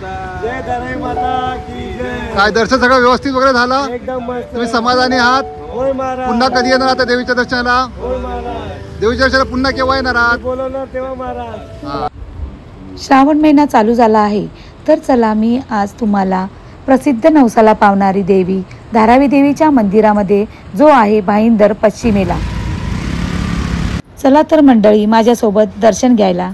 जय धरणी माता की जय। काय दर्शन सगळं व्यवस्थित वगैरे झालं? एकदम मस्त। तुम्ही समाधानी आहात? होय महाराज। पुन्हा कधी येणार आता देवीच्या दर्शनाला? होय महाराज। देवीच्या दर्शनाला पुन्हा केव्हा येणार आहात? बोलवणार तेव्हा महाराज। श्रावण महिना चालू झाला आहे, तर चला मी आज तुम्हाला प्रसिद्ध नवसाला पावणारी देवी धारावी देवीच्या मंदिरामध्ये जो आहे भाईंदर पश्चिमेला, चला तर मंडळी माझ्यासोबत दर्शन घ्यायला।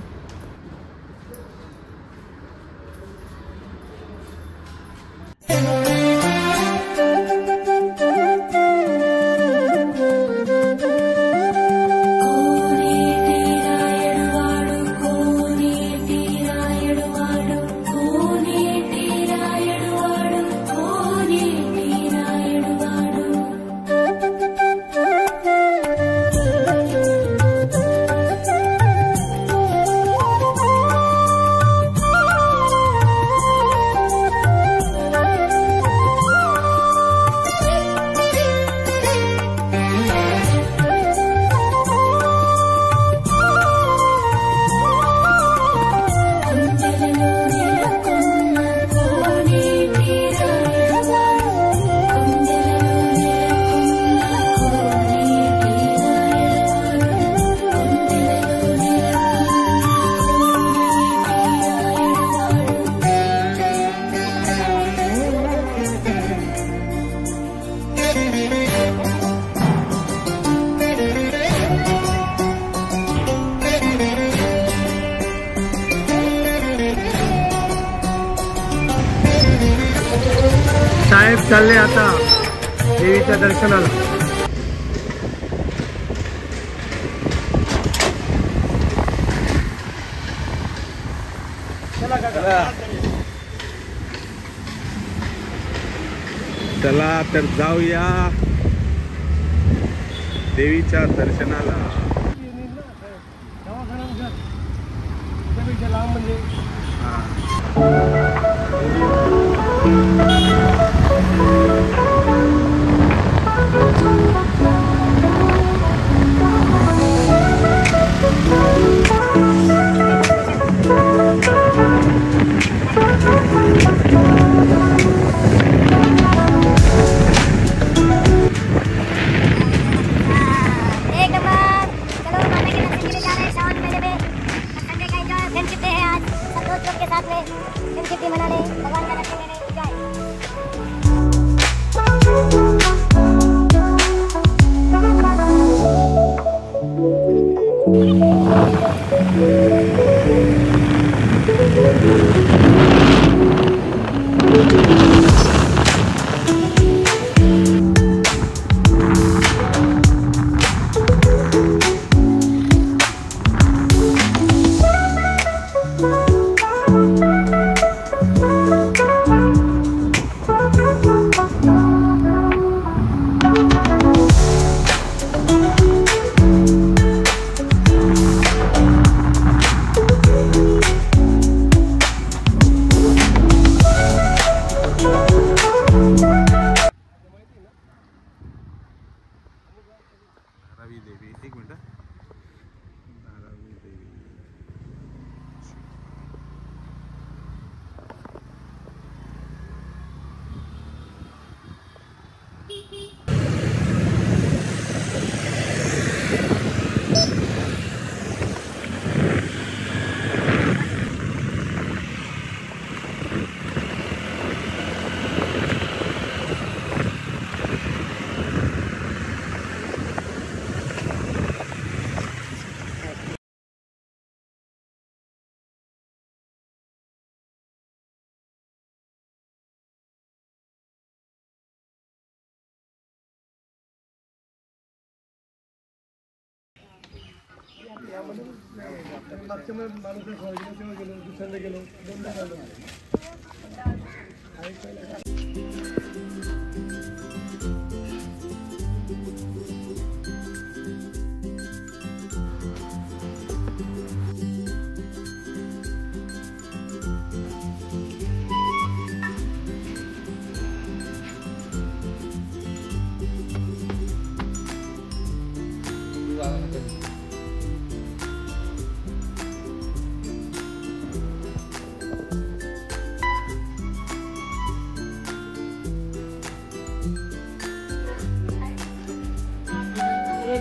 साहेब चालले आता देवीच्या दर्शनाला। चला तर जाऊया देवीच्या दर्शनाला।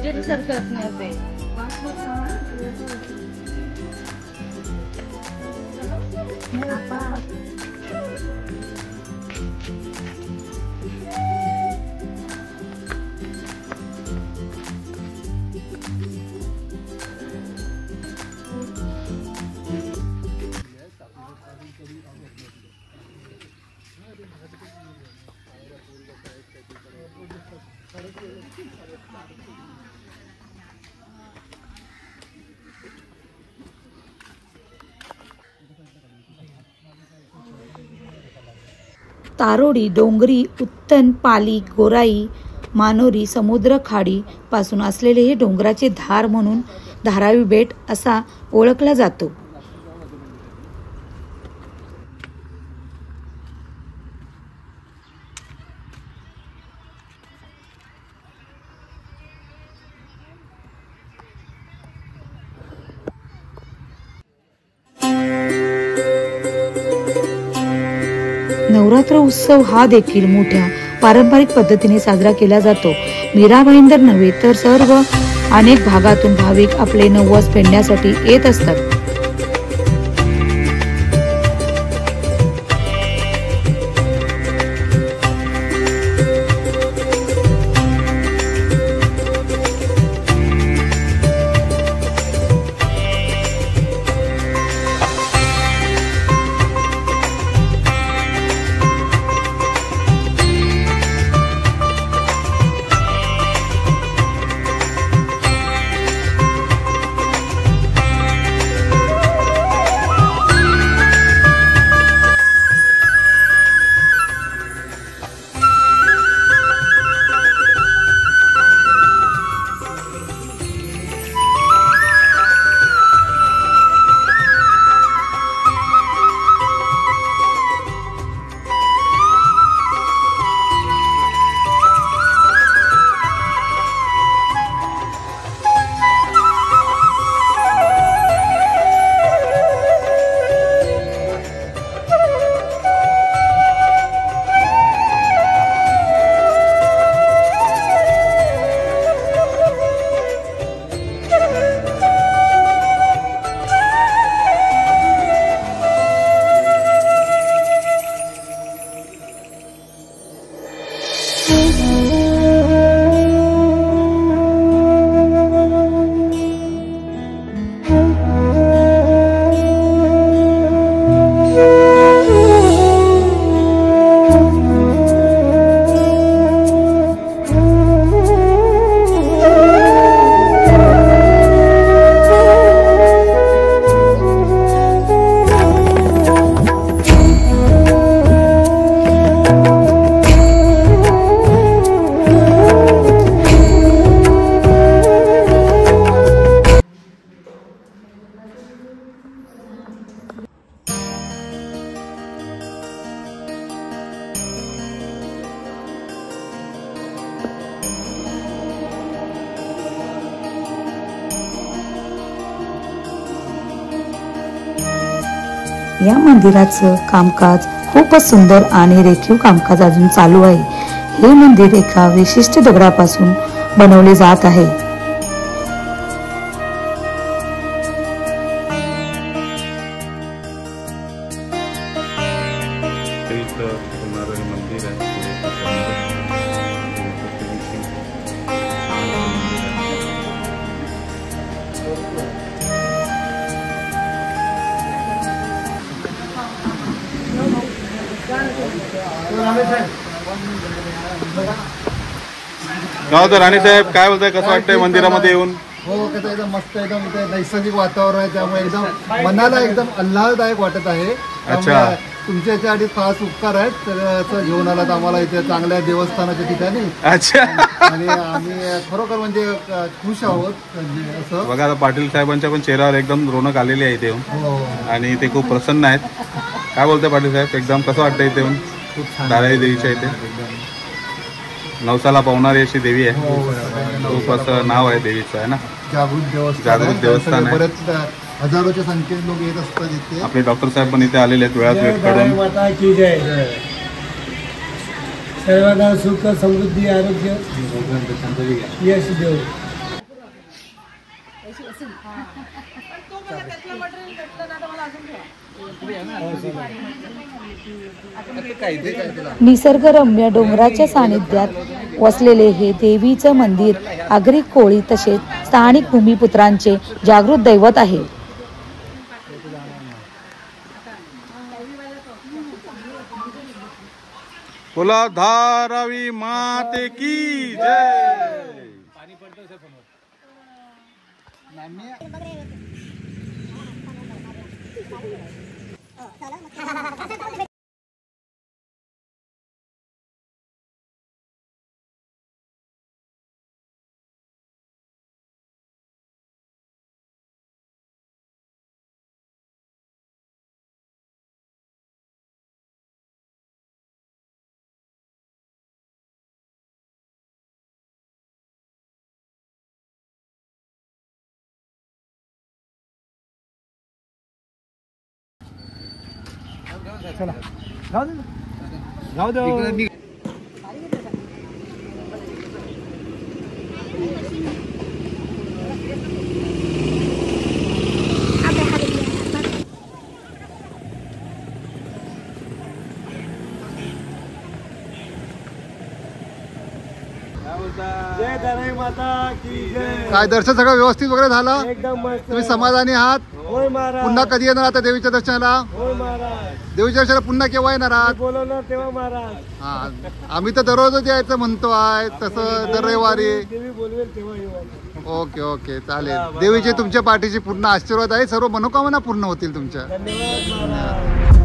कचोरी सारखं असणार ते. तारोडी, डोंगरी, उत्तन, पाली, गोराई, मानोरी समुद्र खाडी पासून असलेले हे डोंगराचे धार म्हणून धारावी बेट असा ओळखला जातो. नवरात्र उत्सव हा देखील मोठ्या पारंपरिक पद्धतीने साजरा केला जातो. मीरा भाईंदर नव्हे तर सर्व अनेक भागातून भाविक आपले नवस फेडण्यासाठी येत असतात. या मंदिराचं कामकाज खूपच सुंदर आणि रेखीव कामकाज अजून चालू आहे. हे मंदिर एका विशिष्ट दगडापासून बनवले जात आहे. गाव तर राणे साहेब काय बोलताय, कसं वाटतंय मंदिरामध्ये येऊन? हो, कसं एकदम मस्त, एकदम इथे नैसर्गिक वातावरण आहे, त्यामुळे एकदम मनाला एकदम आल्हाददायक वाटत आहे. अच्छा, तुमच्या याच्यासाठी खास उपकार आहेत, तर घेऊन आलात आम्हाला इथे चांगल्या देवस्थानाच्या ठिकाणी. अच्छा, आणि आम्ही खरोखर म्हणजे खुश आहोत. म्हणजे असं बघा, आता पाटील साहेबांच्या पण चेहऱ्यावर एकदम रोनक आलेली आहे इथे हो, आणि ते खूप प्रसन्न आहेत. काय बोलताय पाटील साहेब, एकदम कसं वाटतं इथे येऊन? खूप छान धारावी देवीच्या इथे नवसाला पावणारी अशी देवी आहे. खूप असं नाव आहे देवीचं, आहे ना? जागृत देवस्थान आहे. बरेच हजारोच्या संख्येने लोक येत असतात इथे. आपले डॉक्टर साहेब पण इथे आलेले आहेत वेळात वेळ काढून. माता की जय. सर्वांना सुख समृद्धी आरोग्य यश देव. निसर्गरम्य डोंगराच्या सानिध्यात वसलेले हे देवीचं मंदिर आगरी कोळी तसेच स्थानिक भूमिपुत्रांचे जागृत दैवत आहे. बोला धारावी माते की जय. चला जाऊ दे. जय धराई माता की जय. काय दर्शन सगळं व्यवस्थित वगैरे झालं? एकदम मस्त. तुम्ही समाधानी आहात? होय महाराज. पुन्हा कधी येणार आता देवीच्या दर्शनाला? होय महाराज. देवीच्या दर्शनाला पुन्हा केव्हा येणार आहात? बोलवणार तेव्हा महाराज. हा, आम्ही तर दररोजच यायचं म्हणतो आहे, तसं दर रविवारी. देवी बोलवेल तेव्हा येऊ. ओके ओके चालेल. देवीचे तुमच्या पाठीशी पूर्ण आशीर्वाद आहे, सर्व मनोकामना पूर्ण होतील तुमच्या. धन्यवाद महाराज.